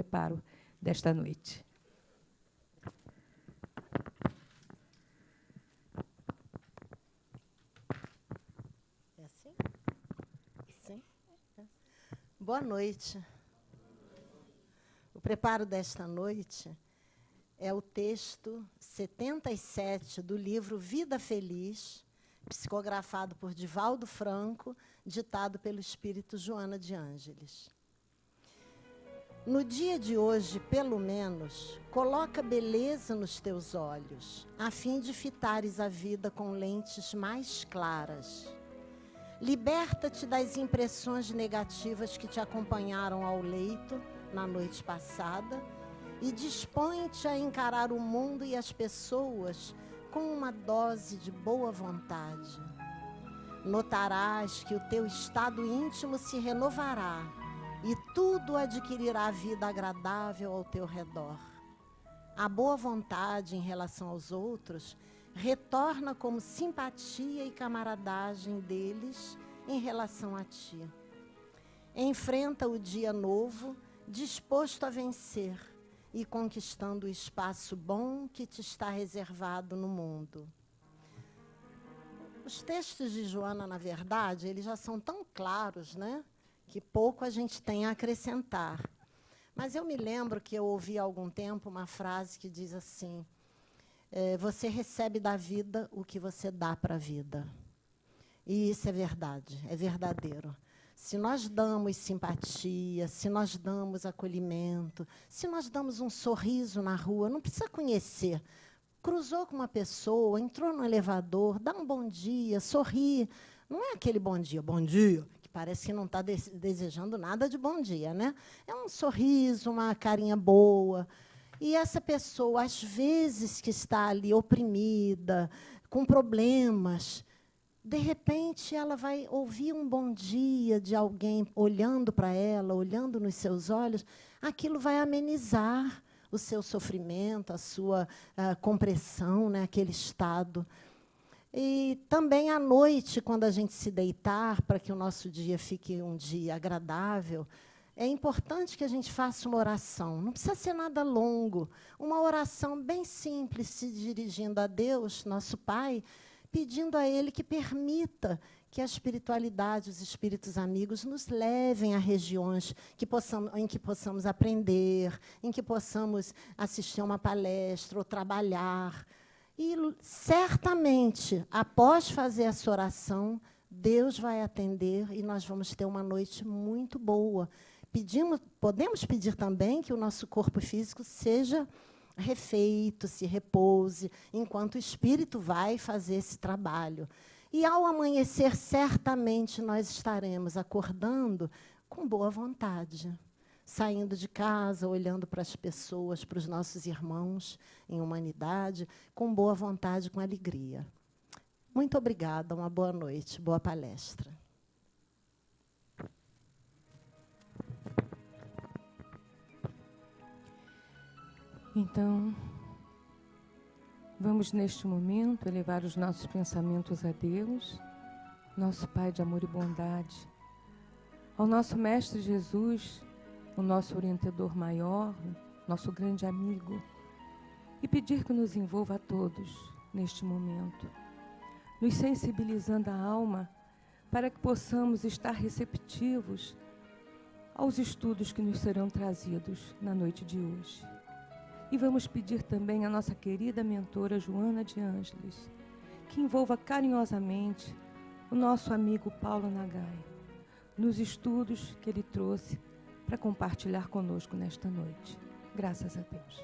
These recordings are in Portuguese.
preparo desta noite. É assim? Sim. Boa noite. O preparo desta noite é o texto 77 do livro Vida Feliz, psicografado por Divaldo Franco, ditado pelo espírito Joana de Ângeles. No dia de hoje, pelo menos, coloca beleza nos teus olhos, a fim de fitares a vida com lentes mais claras. Liberta-te das impressões negativas que te acompanharam ao leito na noite passada e dispõe-te a encarar o mundo e as pessoas com uma dose de boa vontade. Notarás que o teu estado íntimo se renovará e tudo adquirirá vida agradável ao teu redor. A boa vontade em relação aos outros retorna como simpatia e camaradagem deles em relação a ti. Enfrenta o dia novo, disposto a vencer e conquistando o espaço bom que te está reservado no mundo. Os textos de Joana, na verdade, eles já são tão claros, né, que pouco a gente tem a acrescentar. Mas eu me lembro que eu ouvi há algum tempo uma frase que diz assim: você recebe da vida o que você dá para a vida. E isso é verdade, é verdadeiro. Se nós damos simpatia, se nós damos acolhimento, se nós damos um sorriso na rua, não precisa conhecer. Cruzou com uma pessoa, entrou no elevador, dá um bom dia, sorri. Não é aquele bom dia, que parece que não está desejando nada de bom dia, né? É um sorriso, uma carinha boa. E essa pessoa, às vezes, que está ali oprimida, com problemas, de repente, ela vai ouvir um bom dia de alguém olhando para ela, olhando nos seus olhos, aquilo vai amenizar o seu sofrimento, a sua compressão, né, aquele estado. E também à noite, quando a gente se deitar, para que o nosso dia fique um dia agradável, é importante que a gente faça uma oração. Não precisa ser nada longo. Uma oração bem simples, se dirigindo a Deus, nosso Pai, pedindo a Ele que permita que a espiritualidade, os espíritos amigos, nos levem a regiões em que possamos aprender, em que possamos assistir a uma palestra ou trabalhar. E, certamente, após fazer essa oração, Deus vai atender e nós vamos ter uma noite muito boa. Podemos pedir também que o nosso corpo físico seja refeito, se repouse, enquanto o espírito vai fazer esse trabalho. E, ao amanhecer, certamente, nós estaremos acordando com boa vontade, saindo de casa, olhando para as pessoas, para os nossos irmãos em humanidade, com boa vontade, com alegria. Muito obrigada, uma boa noite, boa palestra. Então, vamos, neste momento, elevar os nossos pensamentos a Deus, nosso Pai de amor e bondade, ao nosso Mestre Jesus, o nosso orientador maior, nosso grande amigo, e pedir que nos envolva a todos neste momento, nos sensibilizando a alma para que possamos estar receptivos aos estudos que nos serão trazidos na noite de hoje. E vamos pedir também à nossa querida mentora Joana de Ângeles, que envolva carinhosamente o nosso amigo Paulo Nagai, nos estudos que ele trouxe para compartilhar conosco nesta noite. Graças a Deus.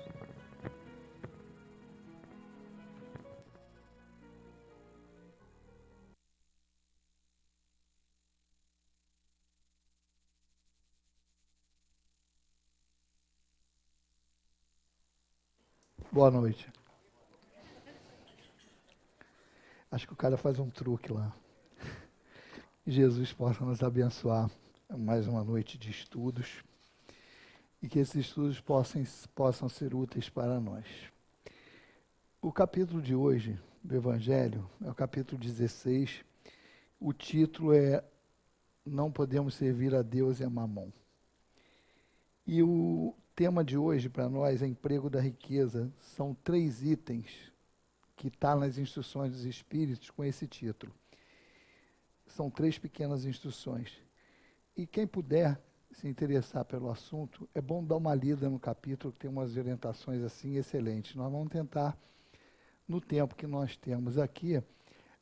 Boa noite. Acho que o cara faz um truque lá. Que Jesus possa nos abençoar mais uma noite de estudos e que esses estudos possam ser úteis para nós. O capítulo de hoje do Evangelho é o capítulo 16. O título é Não Podemos Servir a Deus e a Mamon. E o tema de hoje para nós é emprego da riqueza. São 3 itens que estão nas instruções dos Espíritos com esse título. São 3 pequenas instruções. E quem puder se interessar pelo assunto, é bom dar uma lida no capítulo, que tem umas orientações assim excelentes. Nós vamos tentar, no tempo que nós temos aqui,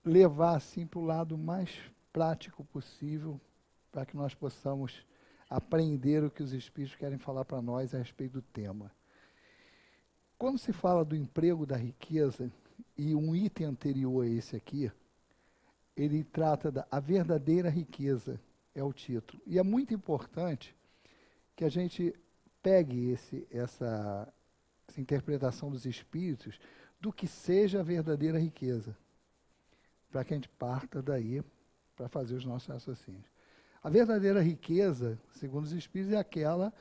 levar assim para o lado mais prático possível, para que nós possamos aprender o que os Espíritos querem falar para nós a respeito do tema. Quando se fala do emprego da riqueza, e um item anterior a esse aqui, ele trata da a verdadeira riqueza, é o título. E é muito importante que a gente pegue essa interpretação dos Espíritos do que seja a verdadeira riqueza, para que a gente parta daí para fazer os nossos raciocínios. A verdadeira riqueza, segundo os Espíritos, é aquela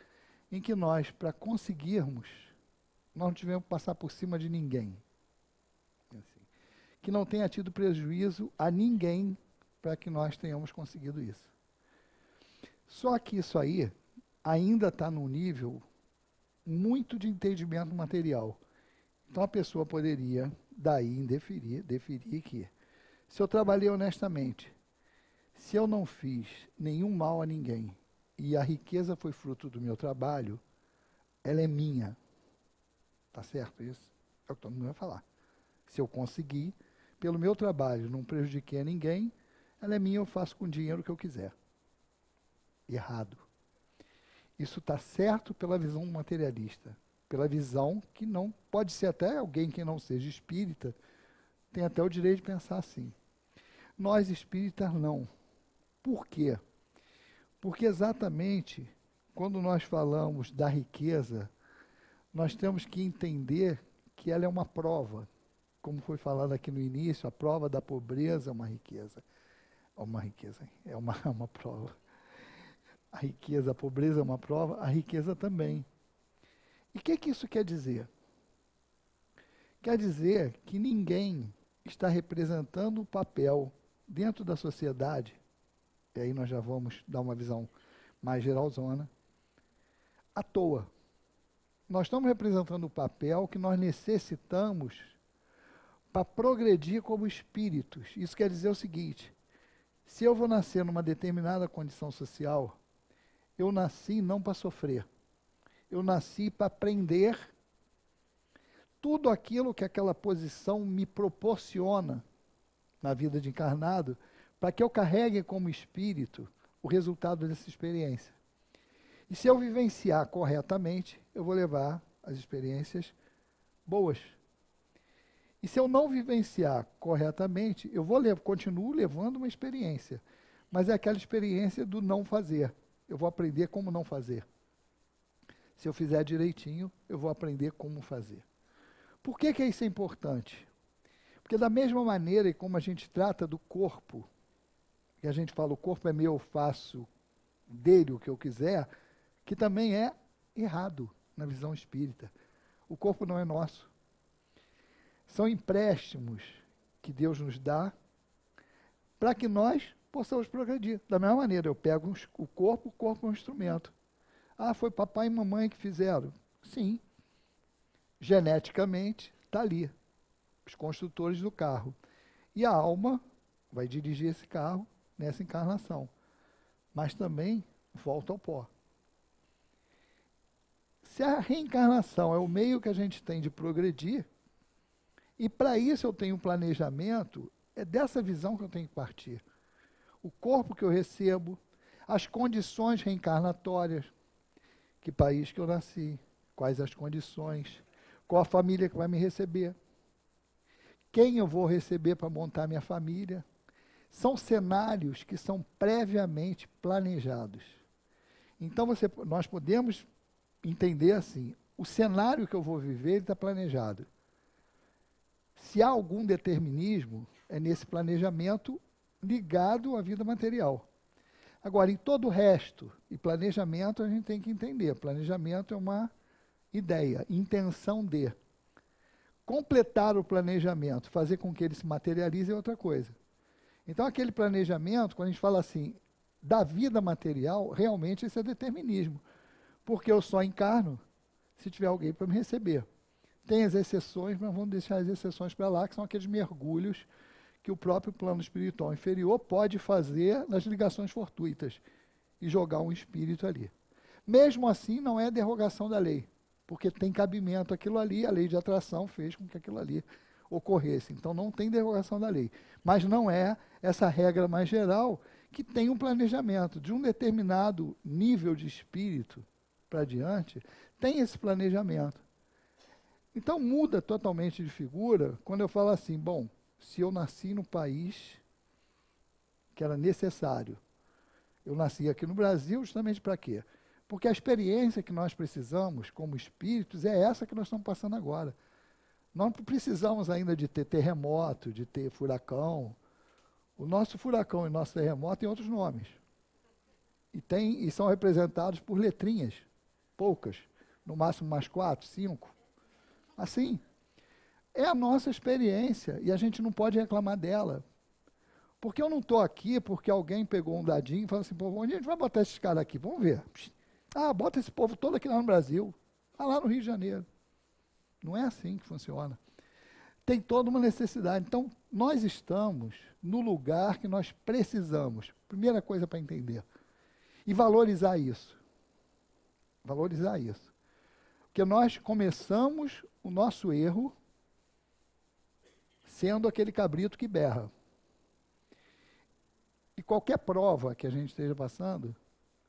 em que nós, para conseguirmos, nós não tivemos que passar por cima de ninguém. Assim, que não tenha tido prejuízo a ninguém para que nós tenhamos conseguido isso. Só que isso aí ainda está num nível muito de entendimento material. Então a pessoa deferir que, se eu trabalhei honestamente, se eu não fiz nenhum mal a ninguém e a riqueza foi fruto do meu trabalho, ela é minha. Tá certo isso? É o que todo mundo vai falar. Se eu conseguir, pelo meu trabalho, não prejudiquei a ninguém, ela é minha, eu faço com o dinheiro o que eu quiser. Errado. Isso está certo pela visão materialista. Pela visão que não pode ser até alguém que não seja espírita, tem até o direito de pensar assim. Nós espíritas não. Por quê? Porque exatamente quando nós falamos da riqueza, nós temos que entender que ela é uma prova. Como foi falado aqui no início, a prova da pobreza é uma riqueza. É uma prova. A pobreza é uma prova, a riqueza também. E o que isso quer dizer? Quer dizer que ninguém está representando o papel dentro da sociedade, e aí nós já vamos dar uma visão mais geralzona, à toa. Nós estamos representando o papel que nós necessitamos para progredir como espíritos. Isso quer dizer o seguinte: se eu vou nascer numa determinada condição social, eu nasci não para sofrer. Eu nasci para aprender tudo aquilo que aquela posição me proporciona na vida de encarnado, para que eu carregue como espírito o resultado dessa experiência. E se eu vivenciar corretamente, eu vou levar as experiências boas. E se eu não vivenciar corretamente, eu continuo levando uma experiência, mas é aquela experiência do não fazer. Eu vou aprender como não fazer. Se eu fizer direitinho, eu vou aprender como fazer. Por que isso é importante? Porque da mesma maneira como a gente trata do corpo, e a gente fala, o corpo é meu, eu faço dele o que eu quiser, que também é errado na visão espírita. O corpo não é nosso. São empréstimos que Deus nos dá para que nós possamos progredir. Da mesma maneira, eu pego o corpo é um instrumento. Ah, foi papai e mamãe que fizeram. Sim. Geneticamente, está ali. Os construtores do carro. E a alma vai dirigir esse carro nessa encarnação. Mas também volta ao pó. Se a reencarnação é o meio que a gente tem de progredir, e para isso eu tenho um planejamento, é dessa visão que eu tenho que partir. O corpo que eu recebo, as condições reencarnatórias, que país que eu nasci, quais as condições, qual a família que vai me receber, quem eu vou receber para montar minha família. São cenários que são previamente planejados. Então nós podemos entender assim, o cenário que eu vou viver está planejado. Se há algum determinismo, é nesse planejamento ligado à vida material. Agora, em todo o resto, e planejamento a gente tem que entender, planejamento é uma ideia, intenção de. Completar o planejamento, fazer com que ele se materialize é outra coisa. Então, aquele planejamento, quando a gente fala assim, da vida material, realmente isso é determinismo. Porque eu só encarno, se tiver alguém para me receber. Tem as exceções, mas vamos deixar as exceções para lá, que são aqueles mergulhos que o próprio plano espiritual inferior pode fazer nas ligações fortuitas e jogar um espírito ali. Mesmo assim, não é derrogação da lei, porque tem cabimento aquilo ali, a lei de atração fez com que aquilo ali ocorresse. Então, não tem derrogação da lei. Mas não é essa regra mais geral que tem um planejamento de um determinado nível de espírito para diante, tem esse planejamento. Então, muda totalmente de figura quando eu falo assim, bom, se eu nasci no país que era necessário, eu nasci aqui no Brasil justamente para quê? Porque a experiência que nós precisamos como espíritos é essa que nós estamos passando agora. Nós não precisamos ainda de ter terremoto, de ter furacão. O nosso furacão e o nosso terremoto têm outros nomes. E são representados por letrinhas, poucas, no máximo mais 4, 5. Assim, é a nossa experiência e a gente não pode reclamar dela. Porque eu não estou aqui porque alguém pegou um dadinho e falou assim, pô, onde a gente vai botar esses caras aqui? Vamos ver. Ah, bota esse povo todo aqui lá no Brasil. Ah, lá no Rio de Janeiro. Não é assim que funciona. Tem toda uma necessidade. Então, nós estamos no lugar que nós precisamos. Primeira coisa para entender. E valorizar isso. Valorizar isso. Porque nós começamos o nosso erro sendo aquele cabrito que berra. E qualquer prova que a gente esteja passando,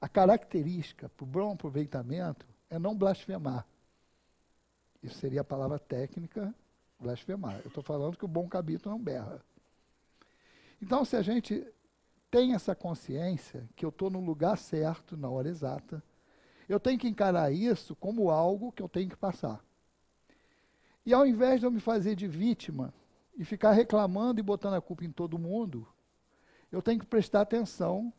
a característica para o bom aproveitamento é não blasfemar. Isso seria a palavra técnica, blasfemar. Eu estou falando que o bom cabrito não berra. Então, se a gente tem essa consciência que eu estou no lugar certo, na hora exata, eu tenho que encarar isso como algo que eu tenho que passar. E ao invés de eu me fazer de vítima e ficar reclamando e botando a culpa em todo mundo, eu tenho que prestar atenção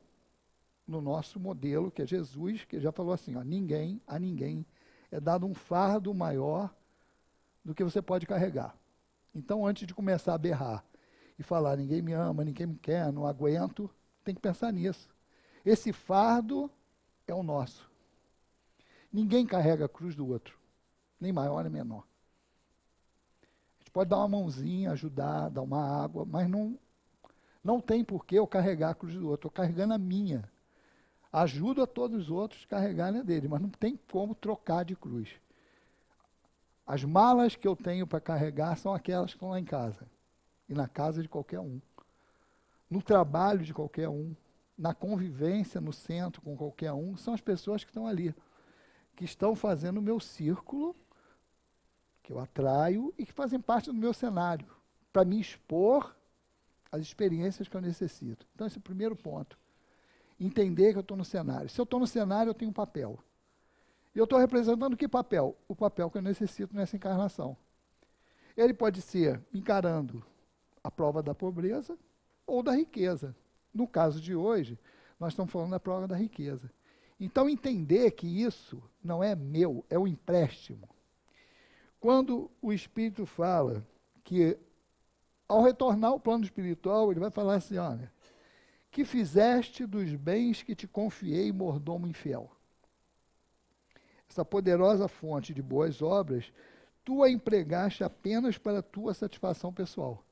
no nosso modelo, que é Jesus, que já falou assim, ó, a ninguém é dado um fardo maior do que você pode carregar. Então, antes de começar a berrar e falar, ninguém me ama, ninguém me quer, não aguento, tem que pensar nisso. Esse fardo é o nosso. Ninguém carrega a cruz do outro, nem maior nem menor. A gente pode dar uma mãozinha, ajudar, dar uma água, mas não tem por que eu carregar a cruz do outro, estou carregando a minha. Ajudo a todos os outros a carregarem a dele, mas não tem como trocar de cruz. As malas que eu tenho para carregar são aquelas que estão lá em casa. E na casa de qualquer um. No trabalho de qualquer um. Na convivência, no centro com qualquer um. São as pessoas que estão ali. Que estão fazendo o meu círculo, que eu atraio e que fazem parte do meu cenário. Para me expor as experiências que eu necessito. Então, esse é o primeiro ponto. Entender que eu estou no cenário. Se eu estou no cenário, eu tenho um papel. E eu estou representando que papel? O papel que eu necessito nessa encarnação. Ele pode ser encarando a prova da pobreza ou da riqueza. No caso de hoje, nós estamos falando da prova da riqueza. Então, entender que isso não é meu, é um empréstimo. Quando o Espírito fala que, ao retornar ao plano espiritual, ele vai falar assim, olha, que fizeste dos bens que te confiei, mordomo infiel. Essa poderosa fonte de boas obras, tu a empregaste apenas para a tua satisfação pessoal.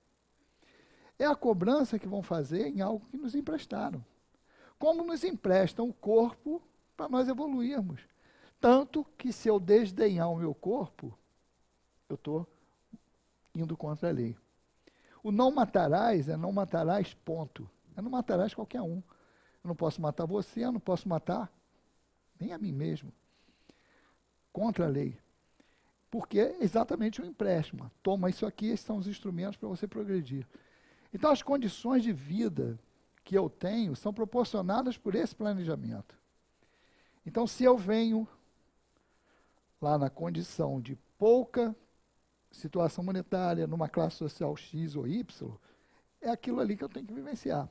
É a cobrança que vão fazer em algo que nos emprestaram. Como nos emprestam o corpo para nós evoluirmos. Tanto que se eu desdenhar o meu corpo, eu estou indo contra a lei. O não matarás é não matarás, ponto. É não matarás qualquer um. Eu não posso matar você, eu não posso matar nem a mim mesmo. Contra a lei. Porque é exatamente um empréstimo. Toma isso aqui, esses são os instrumentos para você progredir. Então, as condições de vida que eu tenho são proporcionadas por esse planejamento. Então, se eu venho lá na condição de pouca situação monetária, numa classe social X ou Y, é aquilo ali que eu tenho que vivenciar.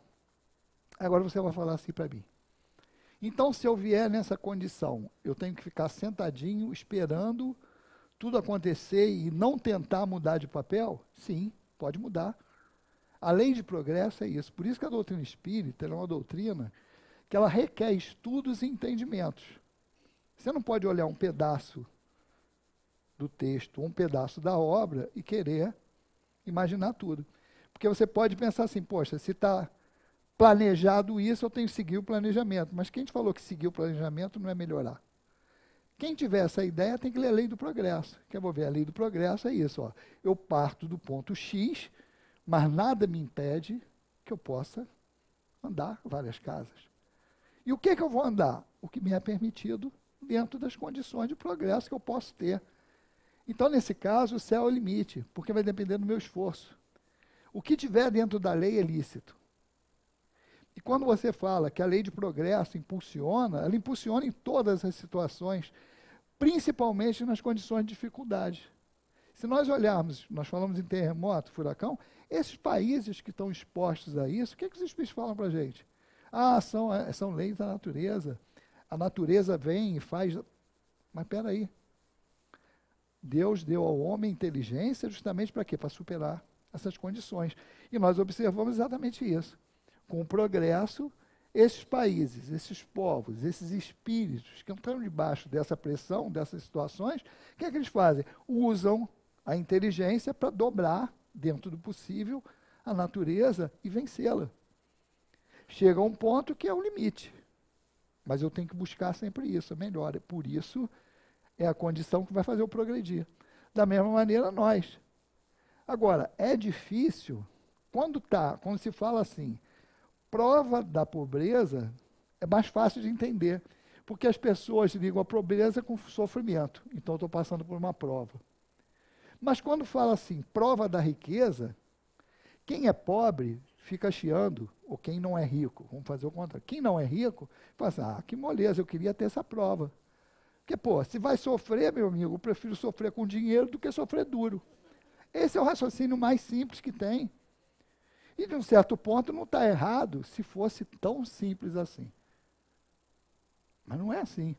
Agora você vai falar assim para mim. Então, se eu vier nessa condição, eu tenho que ficar sentadinho, esperando tudo acontecer e não tentar mudar de papel? Sim, pode mudar. A lei de progresso é isso. Por isso que a doutrina espírita é uma doutrina que ela requer estudos e entendimentos. Você não pode olhar um pedaço do texto, um pedaço da obra e querer imaginar tudo. Porque você pode pensar assim, poxa, se está planejado isso, eu tenho que seguir o planejamento. Mas quem te falou que seguir o planejamento não é melhorar? Quem tiver essa ideia tem que ler a lei do progresso. Quer ver? A lei do progresso é isso. Ó. Eu parto do ponto X, mas nada me impede que eu possa andar várias casas. E o que eu vou andar? O que me é permitido dentro das condições de progresso que eu posso ter. Então, nesse caso, o céu é o limite, porque vai depender do meu esforço. O que tiver dentro da lei é lícito. E quando você fala que a lei de progresso impulsiona, ela impulsiona em todas as situações, principalmente nas condições de dificuldade. Se nós olharmos, nós falamos em terremoto, furacão, esses países que estão expostos a isso, o que os espíritos falam para a gente? Ah, são leis da natureza. A natureza vem e faz... Mas espera aí. Deus deu ao homem inteligência justamente para quê? Para superar essas condições. E nós observamos exatamente isso. Com o progresso, esses países, esses povos, esses espíritos que estão debaixo dessa pressão, dessas situações, o que eles fazem? Usam a inteligência para dobrar, dentro do possível, a natureza e vencê-la. Chega a um ponto que é o limite. Mas eu tenho que buscar sempre isso, a melhora. Por isso, é a condição que vai fazer eu progredir. Da mesma maneira, nós. Agora, é difícil, quando se fala assim, prova da pobreza, é mais fácil de entender, porque as pessoas ligam a pobreza com sofrimento. Então, eu estou passando por uma prova. Mas quando fala assim, prova da riqueza, quem é pobre fica chiando, ou quem não é rico, vamos fazer o contrário. Quem não é rico, fala assim, que moleza, eu queria ter essa prova. Porque, se vai sofrer, meu amigo, eu prefiro sofrer com dinheiro do que sofrer duro. Esse é o raciocínio mais simples que tem. E, de um certo ponto, não está errado se fosse tão simples assim. Mas não é assim.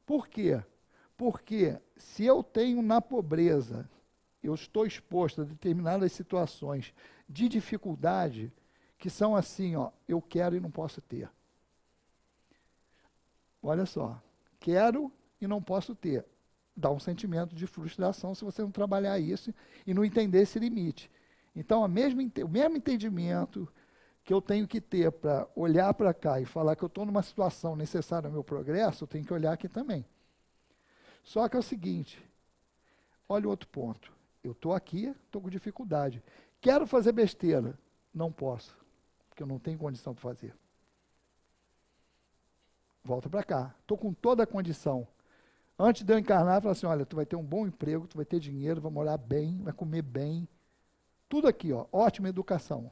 Por quê? Porque se eu tenho na pobreza, eu estou exposto a determinadas situações de dificuldade que são assim, eu quero e não posso ter. Olha só, quero e não posso ter. Dá um sentimento de frustração se você não trabalhar isso e não entender esse limite. Então, o mesmo entendimento que eu tenho que ter para olhar para cá e falar que eu estou numa situação necessária ao meu progresso, eu tenho que olhar aqui também. Só que é o seguinte, olha o outro ponto. Eu estou aqui, estou com dificuldade. Quero fazer besteira, não posso, porque eu não tenho condição de fazer. Volta para cá. Estou com toda a condição. Antes de eu encarnar, falar assim, olha, tu vai ter um bom emprego, tu vai ter dinheiro, vai morar bem, vai comer bem. Tudo aqui, ótima educação.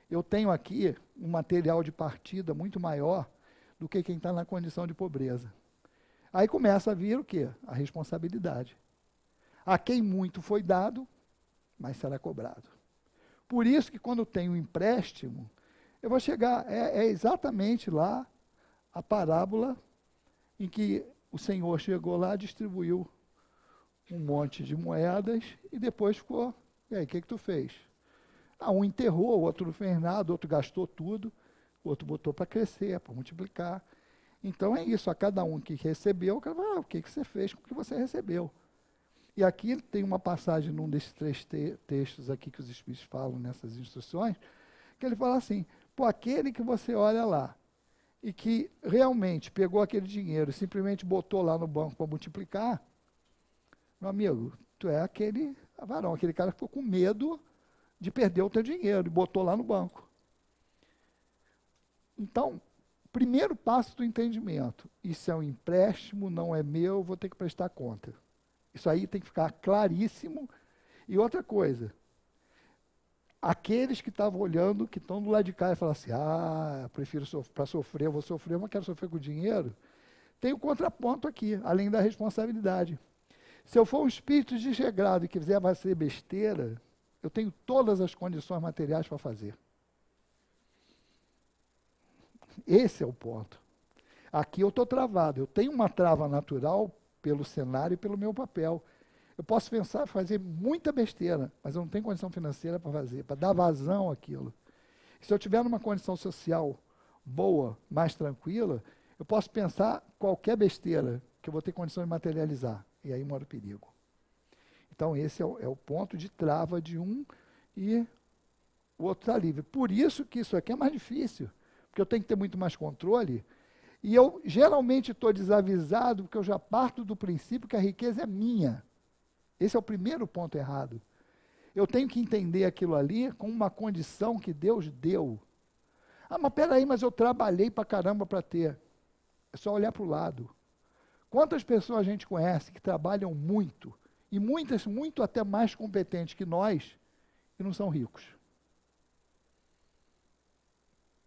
Eu tenho aqui um material de partida muito maior do que quem está na condição de pobreza. Aí começa a vir o quê? A responsabilidade. A quem muito foi dado, mas será cobrado. Por isso que quando eu tenho um empréstimo, eu vou chegar, é exatamente lá a parábola em que o Senhor chegou lá, distribuiu um monte de moedas e depois ficou, e aí, o que tu fez? Um enterrou, o outro não fez nada, o outro gastou tudo, o outro botou para crescer, para multiplicar. Então é isso, a cada um que recebeu, o que você fez com o que você recebeu? E aqui tem uma passagem num desses 3 textos aqui que os Espíritos falam nessas instruções, que ele fala assim, aquele que você olha lá, e que realmente pegou aquele dinheiro e simplesmente botou lá no banco para multiplicar, meu amigo, tu é aquele avarão, aquele cara que ficou com medo de perder o teu dinheiro e botou lá no banco. Então, primeiro passo do entendimento, isso é um empréstimo, não é meu, vou ter que prestar conta. Isso aí tem que ficar claríssimo. E outra coisa, aqueles que estavam olhando, que estão do lado de cá e falam assim, prefiro para sofrer, eu vou sofrer, mas quero sofrer com dinheiro, tem o contraponto aqui, além da responsabilidade. Se eu for um espírito desregrado e quiser fazer besteira, eu tenho todas as condições materiais para fazer. Esse é o ponto. Aqui eu estou travado, eu tenho uma trava natural pelo cenário e pelo meu papel. Eu posso pensar, fazer muita besteira, mas eu não tenho condição financeira para fazer, para dar vazão àquilo. Se eu tiver numa condição social boa, mais tranquila, eu posso pensar qualquer besteira que eu vou ter condição de materializar. E aí mora o perigo. Então, esse é o ponto de trava de um e o outro está livre. Por isso que isso aqui é mais difícil, porque eu tenho que ter muito mais controle, e eu geralmente estou desavisado, porque eu já parto do princípio que a riqueza é minha. Esse é o primeiro ponto errado. Eu tenho que entender aquilo ali como uma condição que Deus deu. Ah, mas peraí, mas eu trabalhei para caramba para ter. É só olhar para o lado. Quantas pessoas a gente conhece que trabalham muito, e muitas, muito até mais competentes que nós, e não são ricos?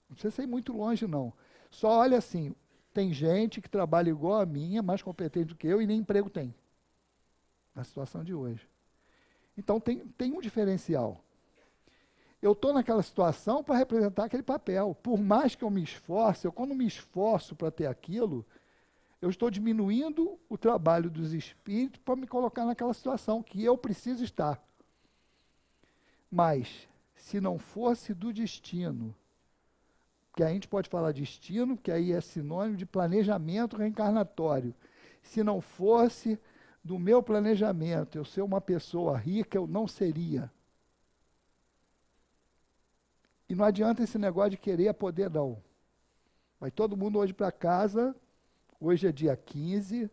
Não precisa ir muito longe, não. Só olha assim, tem gente que trabalha igual a minha, mais competente do que eu, e nem emprego tem. Na situação de hoje. Então, tem um diferencial. Eu estou naquela situação para representar aquele papel. Por mais que eu me esforce, quando me esforço para ter aquilo, eu estou diminuindo o trabalho dos espíritos para me colocar naquela situação que eu preciso estar. Mas, se não fosse do destino, que a gente pode falar destino, que aí é sinônimo de planejamento reencarnatório. Se não fosse do meu planejamento, eu ser uma pessoa rica, eu não seria. E não adianta esse negócio de querer poder, não. Vai todo mundo hoje para casa, hoje é dia 15,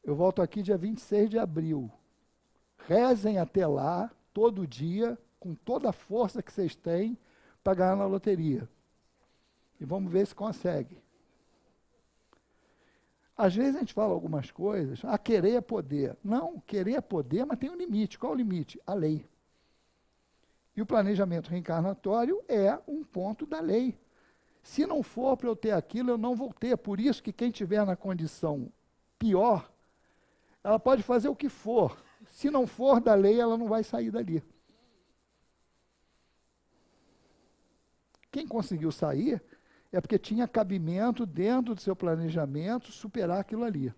eu volto aqui dia 26 de abril. Rezem até lá, todo dia, com toda a força que vocês têm, para ganhar na loteria. E vamos ver se consegue. Às vezes a gente fala algumas coisas, querer é poder. Não, querer é poder, mas tem um limite. Qual é o limite? A lei. E o planejamento reencarnatório é um ponto da lei. Se não for para eu ter aquilo, eu não vou ter. Por isso que quem estiver na condição pior, ela pode fazer o que for. Se não for da lei, ela não vai sair dali. Quem conseguiu sair é porque tinha cabimento dentro do seu planejamento superar aquilo ali.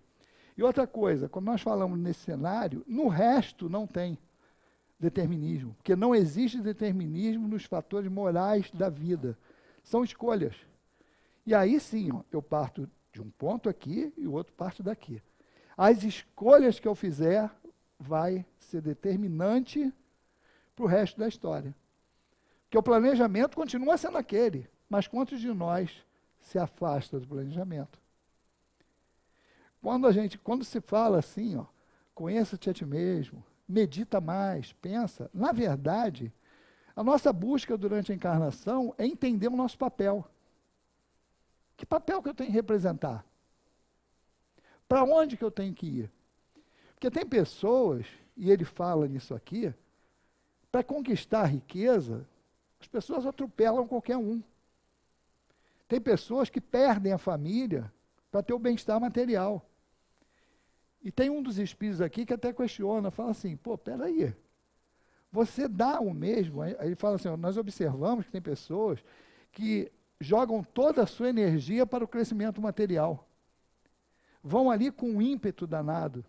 E outra coisa, quando nós falamos nesse cenário, no resto não tem determinismo, porque não existe determinismo nos fatores morais da vida. São escolhas. E aí sim, eu parto de um ponto aqui e o outro parte daqui. As escolhas que eu fizer vai ser determinante para o resto da história. Porque o planejamento continua sendo aquele, mas quantos de nós se afasta do planejamento? Quando se fala assim, conheça-te a ti mesmo, medita mais, pensa, na verdade, a nossa busca durante a encarnação é entender o nosso papel. Que papel que eu tenho que representar? Para onde que eu tenho que ir? Porque tem pessoas, e ele fala nisso aqui, para conquistar a riqueza, as pessoas atropelam qualquer um. Tem pessoas que perdem a família para ter o bem-estar material. E tem um dos espíritos aqui que até questiona, fala assim, peraí, você dá o mesmo? Aí ele fala assim, nós observamos que tem pessoas que jogam toda a sua energia para o crescimento material. Vão ali com um ímpeto danado,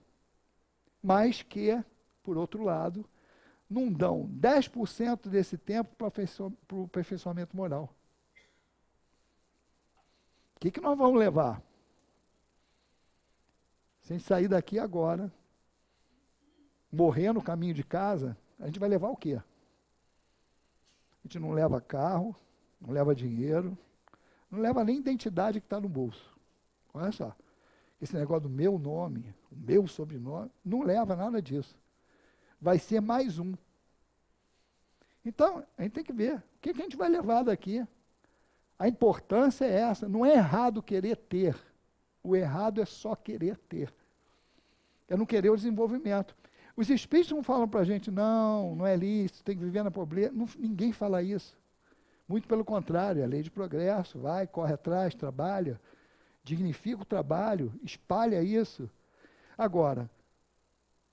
mas que, por outro lado, não dão 10% desse tempo para o aperfeiçoamento moral. O que nós vamos levar? Se a gente sair daqui agora, morrer no caminho de casa, a gente vai levar o quê? A gente não leva carro, não leva dinheiro, não leva nem identidade que está no bolso. Olha só, esse negócio do meu nome, o meu sobrenome, não leva nada disso. Vai ser mais um. Então, a gente tem que ver, o que a gente vai levar daqui? A importância é essa, não é errado querer ter, o errado é só querer ter. É não querer o desenvolvimento. Os espíritos não falam para a gente, não é lícito, tem que viver na pobreza. Ninguém fala isso. Muito pelo contrário, é a lei de progresso, vai, corre atrás, trabalha, dignifica o trabalho, espalha isso. Agora,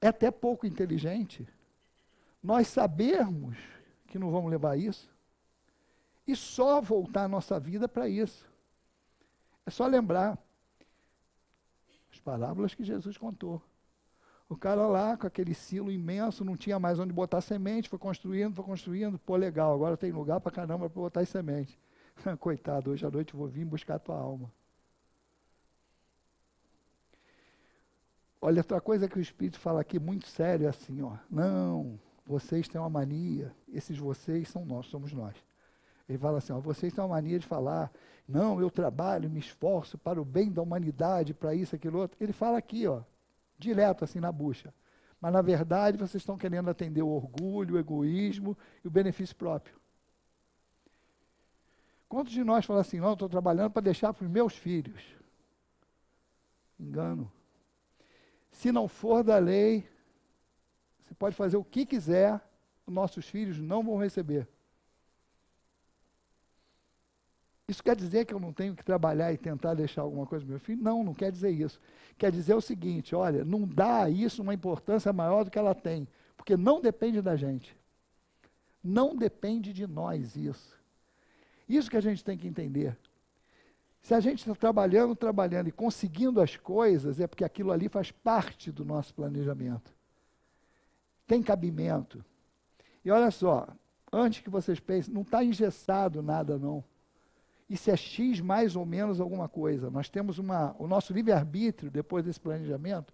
é até pouco inteligente nós sabermos que não vamos levar isso e só voltar a nossa vida para isso. É só lembrar as parábolas que Jesus contou. O cara lá, com aquele silo imenso, não tinha mais onde botar semente, foi construindo, pô, legal, agora tem lugar para caramba para botar semente. Coitado, hoje à noite eu vou vir buscar a tua alma. Olha, outra coisa que o Espírito fala aqui muito sério é assim, ó. Não, vocês têm uma mania, esses vocês são nós, somos nós. Ele fala assim, ó, vocês têm uma mania de falar, não, eu trabalho, me esforço para o bem da humanidade, para isso, aquilo, outro. Ele fala aqui, ó, direto, assim, na bucha. Mas, na verdade, vocês estão querendo atender o orgulho, o egoísmo e o benefício próprio. Quantos de nós falam assim, não, estou trabalhando para deixar para os meus filhos? Engano. Se não for da lei, você pode fazer o que quiser, nossos filhos não vão receber. Isso quer dizer que eu não tenho que trabalhar e tentar deixar alguma coisa para meu filho? Não, não quer dizer isso. Quer dizer o seguinte, olha, não dá a isso uma importância maior do que ela tem, porque não depende da gente. Não depende de nós isso. Isso que a gente tem que entender. Se a gente está trabalhando e conseguindo as coisas, é porque aquilo ali faz parte do nosso planejamento. Tem cabimento. E olha só, antes que vocês pensem, não está engessado nada não. Isso é X mais ou menos alguma coisa. Nós temos o nosso livre-arbítrio depois desse planejamento,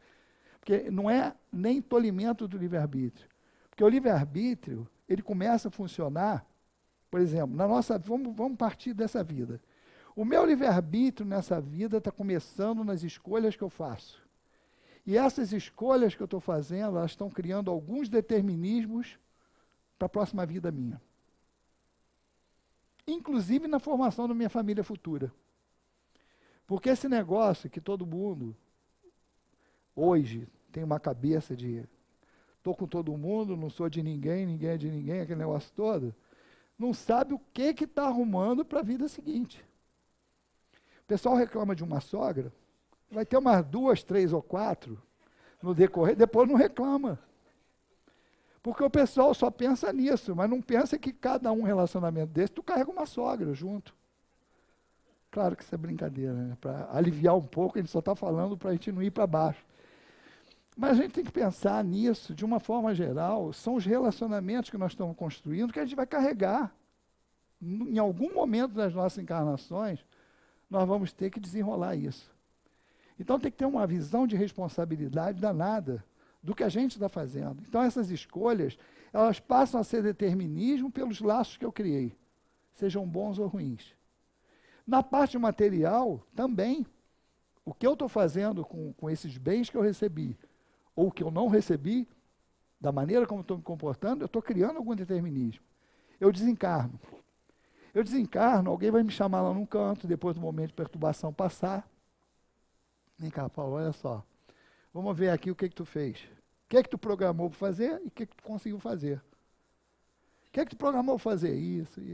porque não é nem tolimento do livre-arbítrio. Porque o livre-arbítrio, ele começa a funcionar, por exemplo, vamos partir dessa vida. O meu livre-arbítrio nessa vida está começando nas escolhas que eu faço. E essas escolhas que eu estou fazendo, elas estão criando alguns determinismos para a próxima vida minha. Inclusive na formação da minha família futura. Porque esse negócio que todo mundo, hoje, tem uma cabeça de estou com todo mundo, não sou de ninguém, ninguém é de ninguém, aquele negócio todo, não sabe o que está arrumando para a vida seguinte. O pessoal reclama de uma sogra, vai ter umas 2, 3 ou 4 no decorrer, depois não reclama. Porque o pessoal só pensa nisso, mas não pensa que cada relacionamento desse, tu carrega uma sogra junto. Claro que isso é brincadeira, né? Para aliviar um pouco, a gente só está falando para a gente não ir para baixo. Mas a gente tem que pensar nisso, de uma forma geral, são os relacionamentos que nós estamos construindo que a gente vai carregar. Em algum momento das nossas encarnações, nós vamos ter que desenrolar isso. Então tem que ter uma visão de responsabilidade danada do que a gente está fazendo. Então essas escolhas, elas passam a ser determinismo pelos laços que eu criei, sejam bons ou ruins. Na parte material, também, o que eu estou fazendo com esses bens que eu recebi, ou que eu não recebi, da maneira como estou me comportando, eu estou criando algum determinismo. Eu desencarno. Eu desencarno, alguém vai me chamar lá num canto, depois do momento de perturbação passar. Vem cá, Paulo, olha só. Vamos ver aqui o que tu fez. O que tu programou para fazer e o que tu conseguiu fazer. O que tu programou para fazer? Isso. O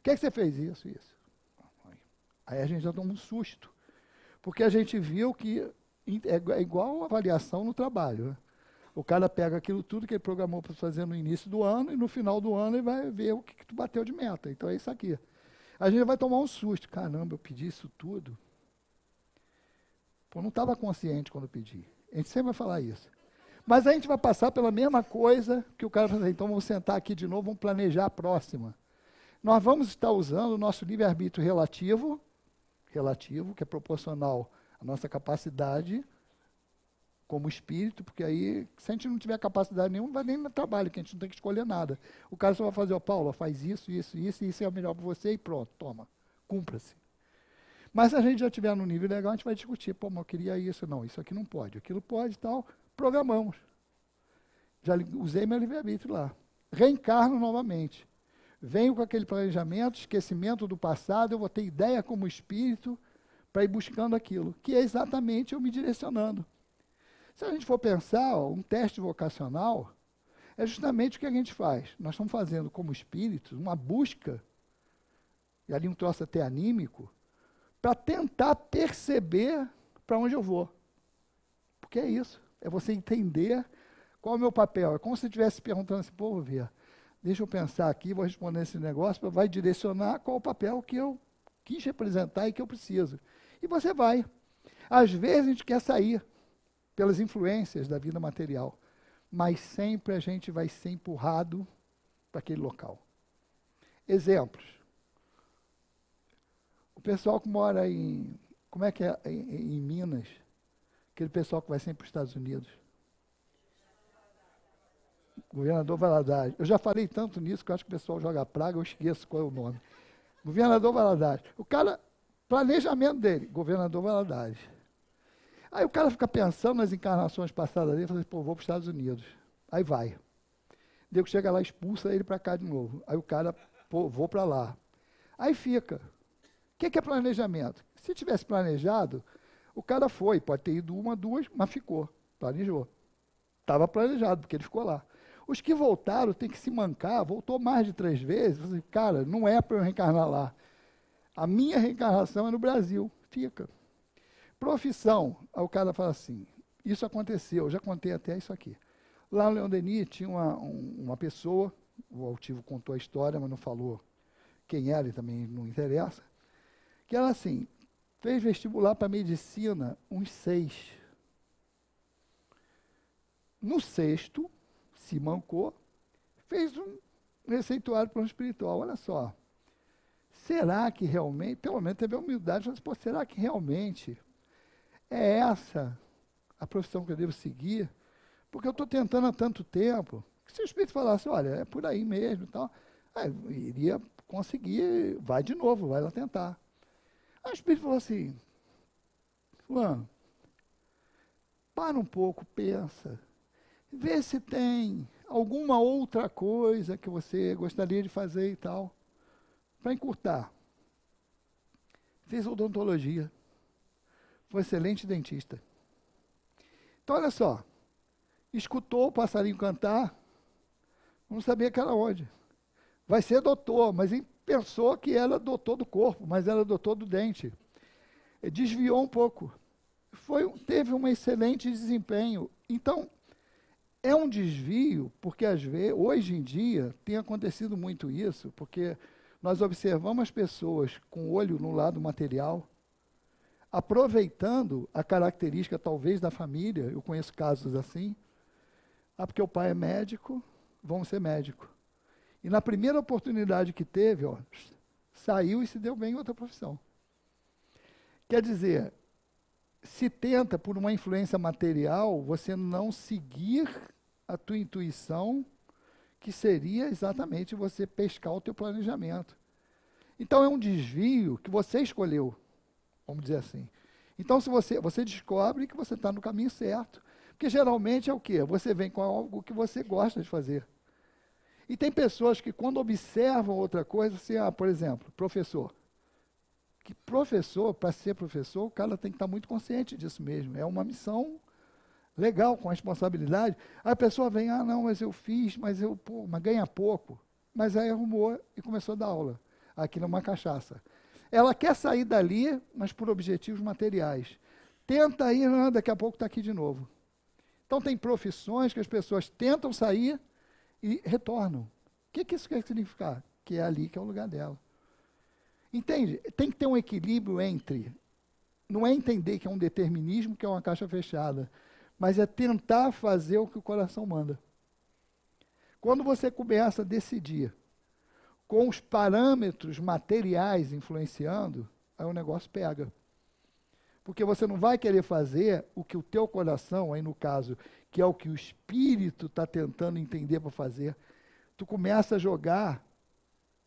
que você fez? Isso. Aí a gente já toma um susto. Porque a gente viu que é igual a avaliação no trabalho, né? O cara pega aquilo tudo que ele programou para fazer no início do ano e no final do ano ele vai ver o que tu bateu de meta. Então é isso aqui. A gente vai tomar um susto. Caramba, eu pedi isso tudo. Pô, não estava consciente quando eu pedi. A gente sempre vai falar isso. Mas a gente vai passar pela mesma coisa que o cara vai fazer. Então vamos sentar aqui de novo, vamos planejar a próxima. Nós vamos estar usando o nosso livre-arbítrio relativo, que é proporcional à nossa capacidade como espírito, porque aí, se a gente não tiver capacidade nenhuma, não vai nem no trabalho, que a gente não tem que escolher nada. O cara só vai fazer, ó, Paulo, faz isso, e isso é o melhor para você, e pronto, toma, cumpra-se. Mas se a gente já estiver no nível legal, a gente vai discutir, pô, mas eu queria isso, não, isso aqui não pode, aquilo pode e tal, programamos. Já usei meu livre-arbítrio lá. Reencarno novamente. Venho com aquele planejamento, esquecimento do passado, eu vou ter ideia como espírito para ir buscando aquilo, que é exatamente eu me direcionando. Se a gente for pensar, ó, um teste vocacional é justamente o que a gente faz. Nós estamos fazendo como espíritos uma busca, e ali um troço até anímico, para tentar perceber para onde eu vou. Porque é isso, é você entender qual é o meu papel. É como se você estivesse perguntando assim, pô, vou ver, deixa eu pensar aqui, vou responder esse negócio, vai direcionar qual é o papel que eu quis representar e que eu preciso. E você vai. Às vezes a gente quer sair pelas influências da vida material, mas sempre a gente vai ser empurrado para aquele local. Exemplos. O pessoal que mora em Minas, Aquele pessoal que vai sempre para os Estados Unidos. Governador Valadares. Eu já falei tanto nisso que eu acho que o pessoal joga praga, eu esqueço qual é o nome. Governador Valadares. O cara, planejamento dele, Governador Valadares. Aí o cara fica pensando nas encarnações passadas dele e fala assim, pô, vou para os Estados Unidos. Aí vai. Deus chega lá, expulsa ele para cá de novo. Aí o cara, pô, vou para lá. Aí fica. O que é planejamento? Se tivesse planejado, o cara foi, pode ter ido uma, duas, mas ficou, planejou. Estava planejado, porque ele ficou lá. Os que voltaram têm que se mancar, voltou mais de 3 vezes, assim, cara, não é para eu reencarnar lá. A minha reencarnação é no Brasil, fica. Profissão, aí o cara fala assim, isso aconteceu, eu já contei até isso aqui. Lá no Leon Denis tinha uma pessoa, o Altivo contou a história, mas não falou quem era e também não interessa, que ela assim, fez vestibular para medicina uns 6. No 6º, se mancou, fez um receituário plano espiritual. Olha só, será que realmente, pelo menos teve a humildade, falou assim, pô, será que realmente é essa a profissão que eu devo seguir? Porque eu estou tentando há tanto tempo, que se o Espírito falasse, olha, é por aí mesmo e tal, iria conseguir, vai de novo, vai lá tentar. Aí o Espírito falou assim, Fulano, para um pouco, pensa, vê se tem alguma outra coisa que você gostaria de fazer e tal, para encurtar. Fez odontologia, foi excelente dentista. Então, olha só, escutou o passarinho cantar, não sabia que era onde. Vai ser doutor, mas ele pensou que era doutor do corpo, mas era doutor do dente. Ele desviou um pouco. Teve um excelente desempenho. Então, é um desvio, porque às vezes, hoje em dia, tem acontecido muito isso, porque nós observamos as pessoas com o olho no lado material, aproveitando a característica talvez da família, eu conheço casos assim, porque o pai é médico, vamos ser médico. E na primeira oportunidade que teve, ó, saiu e se deu bem em outra profissão. Quer dizer, se tenta, por uma influência material, você não seguir a tua intuição, que seria exatamente você pescar o teu planejamento. Então, é um desvio que você escolheu, vamos dizer assim. Então, se você descobre que você está no caminho certo, porque geralmente é o quê? Você vem com algo que você gosta de fazer. E tem pessoas que quando observam outra coisa, assim, por exemplo, professor. Que professor, para ser professor, o cara tem que estar muito consciente disso mesmo. É uma missão legal, com responsabilidade. Aí a pessoa vem, não, mas eu fiz, mas ganha pouco. Mas aí arrumou e começou a dar aula. Aquilo é uma cachaça. Ela quer sair dali, mas por objetivos materiais. Tenta ir, daqui a pouco está aqui de novo. Então tem profissões que as pessoas tentam sair e retornam. O que isso quer significar? Que é ali que é o lugar dela. Entende? Tem que ter um equilíbrio entre, não é entender que é um determinismo, que é uma caixa fechada, mas é tentar fazer o que o coração manda. Quando você começa a decidir com os parâmetros materiais influenciando, aí o negócio pega. Porque você não vai querer fazer o que o teu coração, aí no caso, que é o que o espírito está tentando entender para fazer, tu começa a jogar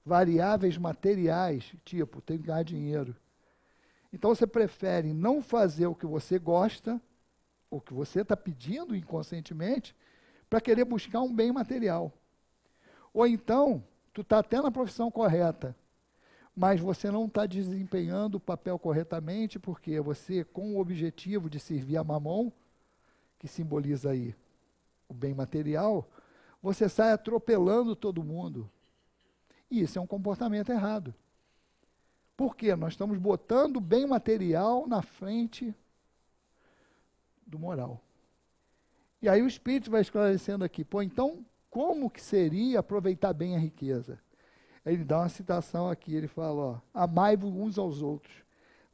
variáveis materiais, tipo, tem que ganhar dinheiro. Então você prefere não fazer o que você gosta, o que você está pedindo inconscientemente, para querer buscar um bem material. Ou então, tu está até na profissão correta, mas você não está desempenhando o papel corretamente, porque você, com o objetivo de servir a Mamon, que simboliza aí o bem material, você sai atropelando todo mundo. E isso é um comportamento errado. Por quê? Nós estamos botando o bem material na frente do moral. E aí o Espírito vai esclarecendo aqui, então, como que seria aproveitar bem a riqueza? Ele dá uma citação aqui, ele fala, amai-vos uns aos outros.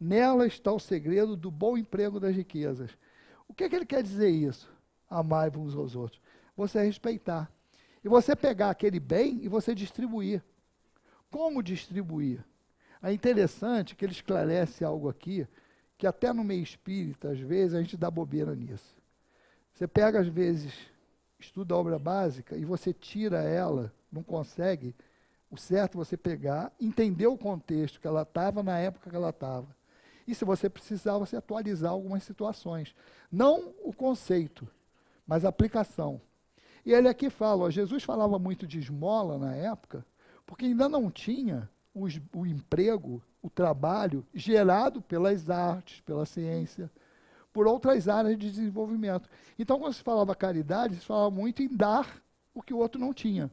Nela está o segredo do bom emprego das riquezas. O que ele quer dizer isso? Amai-vos uns aos outros. Você respeitar. E você pegar aquele bem e você distribuir. Como distribuir? É interessante que ele esclarece algo aqui, que até no meio espírita, às vezes, a gente dá bobeira nisso. Você pega, às vezes, estuda a obra básica e você tira ela, não consegue. O certo é você pegar, entender o contexto que ela estava na época que ela estava. E se você precisar, você atualizar algumas situações. Não o conceito, mas a aplicação. E ele aqui fala, ó, Jesus falava muito de esmola na época, porque ainda não tinha o emprego, o trabalho gerado pelas artes, pela ciência, por outras áreas de desenvolvimento. Então, quando se falava caridade, se falava muito em dar o que o outro não tinha.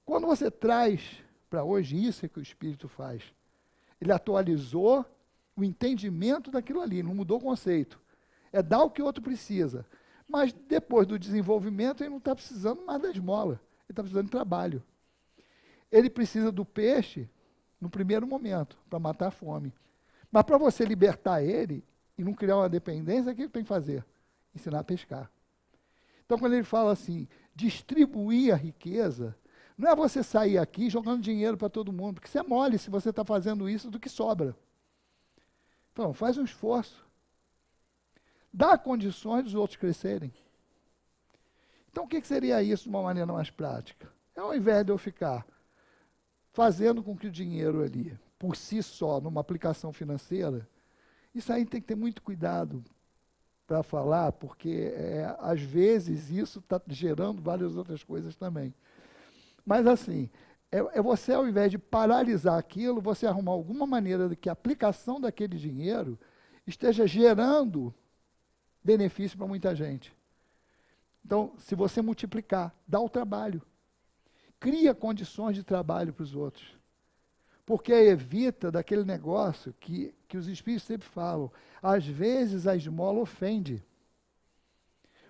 Quando você traz para hoje, isso é que o Espírito faz. Ele atualizou o entendimento daquilo ali, não mudou o conceito. É dar o que o outro precisa. Mas depois do desenvolvimento, ele não está precisando mais da esmola. Ele está precisando de trabalho. Ele precisa do peixe no primeiro momento, para matar a fome. Mas para você libertar ele e não criar uma dependência, o que ele tem que fazer? Ensinar a pescar. Então, quando ele fala assim, distribuir a riqueza, não é você sair aqui jogando dinheiro para todo mundo, porque você é mole se você está fazendo isso do que sobra. Então, faz um esforço. Dá condições dos outros crescerem. Então, o que seria isso de uma maneira mais prática? Ao invés de eu ficar fazendo com que o dinheiro ali, por si só, numa aplicação financeira, isso aí tem que ter muito cuidado para falar, porque às vezes isso está gerando várias outras coisas também. Mas assim, é você, ao invés de paralisar aquilo, você arrumar alguma maneira de que a aplicação daquele dinheiro esteja gerando benefício para muita gente. Então, se você multiplicar, dá o trabalho. Cria condições de trabalho para os outros. Porque evita daquele negócio que os espíritos sempre falam. Às vezes a esmola ofende.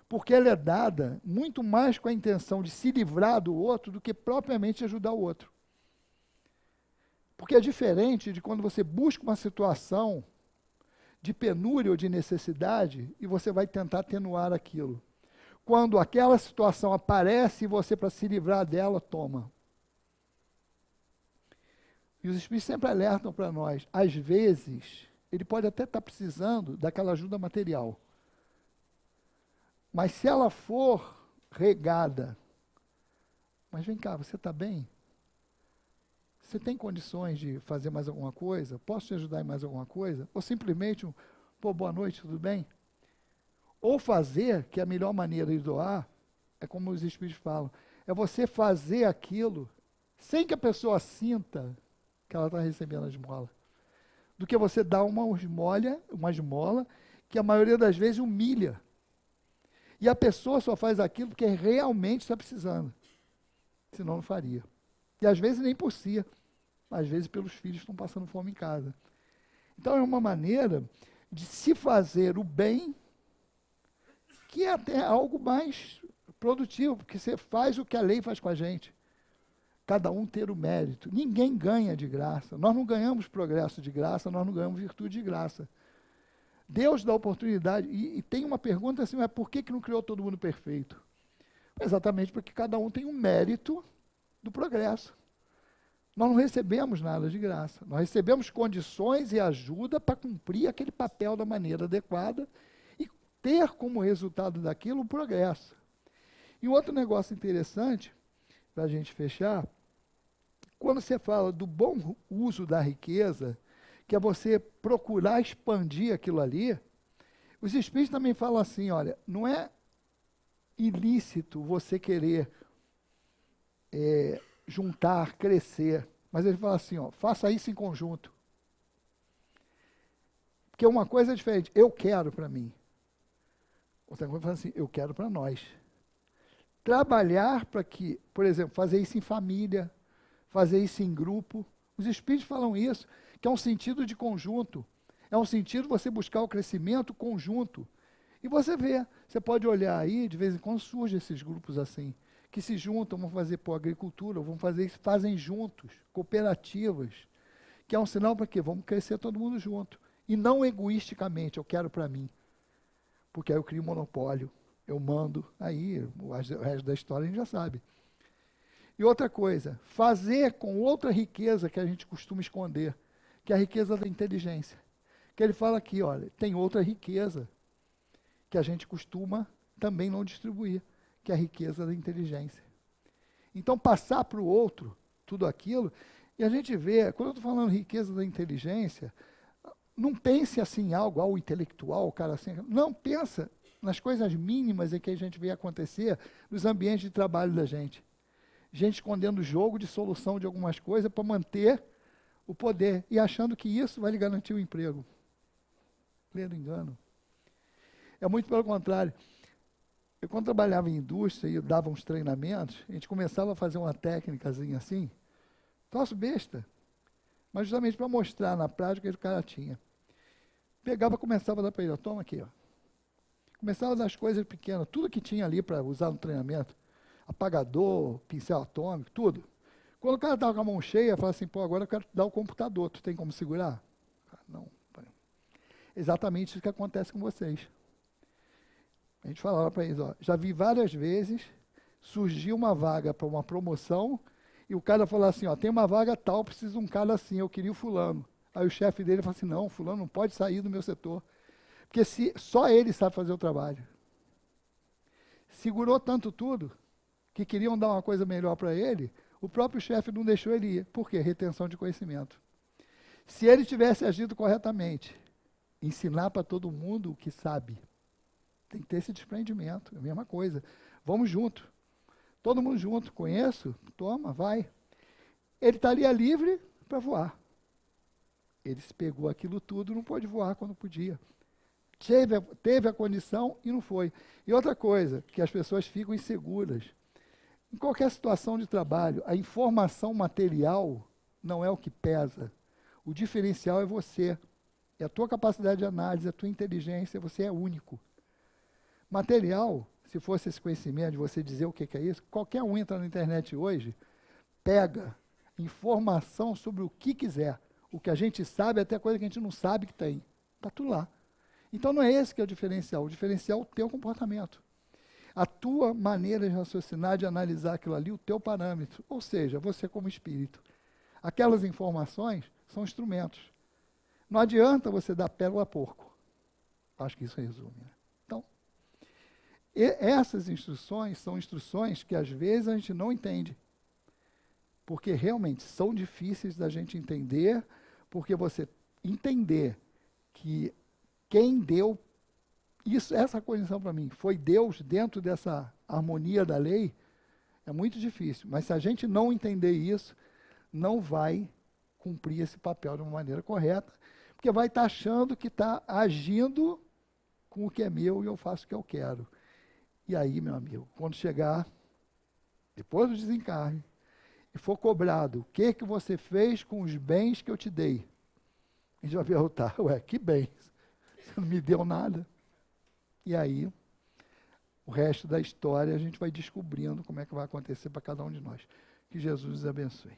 Porque ela é dada muito mais com a intenção de se livrar do outro do que propriamente ajudar o outro. Porque é diferente de quando você busca uma situação de penúria ou de necessidade e você vai tentar atenuar aquilo. Quando aquela situação aparece e você, para se livrar dela, toma. E os espíritos sempre alertam para nós. Às vezes, ele pode até estar precisando daquela ajuda material. Mas se ela for regada, mas vem cá, você está bem? Você tem condições de fazer mais alguma coisa? Posso te ajudar em mais alguma coisa? Ou simplesmente pô, boa noite, tudo bem? Ou fazer, que é a melhor maneira de doar, é como os espíritos falam, é você fazer aquilo sem que a pessoa sinta que ela está recebendo a esmola. Do que você dar uma esmola, que a maioria das vezes humilha. E a pessoa só faz aquilo porque realmente está precisando. Senão não faria. E às vezes nem por si, às vezes pelos filhos que estão passando fome em casa. Então é uma maneira de se fazer o bem, que é até algo mais produtivo, porque você faz o que a lei faz com a gente. Cada um ter o mérito. Ninguém ganha de graça. Nós não ganhamos progresso de graça, nós não ganhamos virtude de graça. Deus dá oportunidade. E tem uma pergunta assim, mas por que não criou todo mundo perfeito? Exatamente porque cada um tem um mérito do progresso. Nós não recebemos nada de graça. Nós recebemos condições e ajuda para cumprir aquele papel da maneira adequada e ter como resultado daquilo o progresso. E um outro negócio interessante, para a gente fechar, quando você fala do bom uso da riqueza, que é você procurar expandir aquilo ali, os espíritos também falam assim, olha, não é ilícito você querer juntar, crescer, mas ele fala assim, ó, faça isso em conjunto. Porque uma coisa é diferente, eu quero para mim. Outra coisa fala assim, eu quero para nós. Trabalhar para que, por exemplo, fazer isso em família, fazer isso em grupo. Os espíritos falam isso, que é um sentido de conjunto. É um sentido de você buscar o crescimento conjunto. E você vê, você pode olhar aí, de vez em quando surgem esses grupos assim, que se juntam, vão fazer por agricultura, vão fazer isso, fazem juntos, cooperativas, que é um sinal para quê? Vamos crescer todo mundo junto. E não egoisticamente, eu quero para mim. Porque aí eu crio um monopólio, eu mando, aí o resto da história a gente já sabe. E outra coisa, fazer com outra riqueza que a gente costuma esconder, que é a riqueza da inteligência. Que ele fala aqui, olha, tem outra riqueza que a gente costuma também não distribuir, que é a riqueza da inteligência. Então, passar para o outro tudo aquilo, e a gente vê, quando eu estou falando riqueza da inteligência, não pense assim em algo intelectual, o cara assim, não, pensa nas coisas mínimas em que a gente vê acontecer nos ambientes de trabalho da gente. Gente escondendo o jogo de solução de algumas coisas para manter o poder e achando que isso vai lhe garantir o emprego. Pleno engano. É muito pelo contrário. Eu, quando trabalhava em indústria e dava uns treinamentos, a gente começava a fazer uma técnicazinha assim, troço besta, mas justamente para mostrar na prática que o cara tinha. Pegava, começava a dar para ele, toma aqui, ó. Começava das coisas pequenas, tudo que tinha ali para usar no treinamento, apagador, pincel atômico, tudo. Quando o cara estava com a mão cheia, falava assim, pô, agora eu quero te dar o computador, tu tem como segurar? Não. Exatamente isso que acontece com vocês. A gente falava para eles, ó, já vi várias vezes surgir uma vaga para uma promoção e o cara falou assim, ó, tem uma vaga tal, preciso de um cara assim, eu queria o fulano. Aí o chefe dele falou assim, não, fulano não pode sair do meu setor. Porque só ele sabe fazer o trabalho. Segurou tanto tudo, que queriam dar uma coisa melhor para ele, o próprio chefe não deixou ele ir. Por quê? Retenção de conhecimento. Se ele tivesse agido corretamente, ensinar para todo mundo o que sabe, tem que ter esse desprendimento, é a mesma coisa. Vamos junto. Todo mundo junto, conheço? Toma, vai. Ele estaria livre para voar. Ele se pegou aquilo tudo, não pôde voar quando podia. Teve a condição e não foi. E outra coisa, que as pessoas ficam inseguras. Em qualquer situação de trabalho, a informação material não é o que pesa. O diferencial é você. É a tua capacidade de análise, a tua inteligência, você é único. Material, se fosse esse conhecimento de você dizer o que é isso, qualquer um entra na internet hoje, pega informação sobre o que quiser. O que a gente sabe, até coisa que a gente não sabe que tem. Está tudo lá. Então não é esse que é o diferencial é o teu comportamento. A tua maneira de raciocinar, de analisar aquilo ali, o teu parâmetro. Ou seja, você como espírito. Aquelas informações são instrumentos. Não adianta você dar pérola a porco. Acho que isso resume. Né? Então, essas instruções são instruções que às vezes a gente não entende. Porque realmente são difíceis da gente entender, porque você entender que quem deu essa condição para mim foi Deus dentro dessa harmonia da lei, é muito difícil. Mas se a gente não entender isso, não vai cumprir esse papel de uma maneira correta, porque vai estar achando que está agindo com o que é meu e eu faço o que eu quero. E aí, meu amigo, quando chegar, depois do desencarne, e for cobrado, o que você fez com os bens que eu te dei? A gente vai perguntar, ué, que bens? Você não me deu nada? E aí, o resto da história a gente vai descobrindo como é que vai acontecer para cada um de nós. Que Jesus nos abençoe.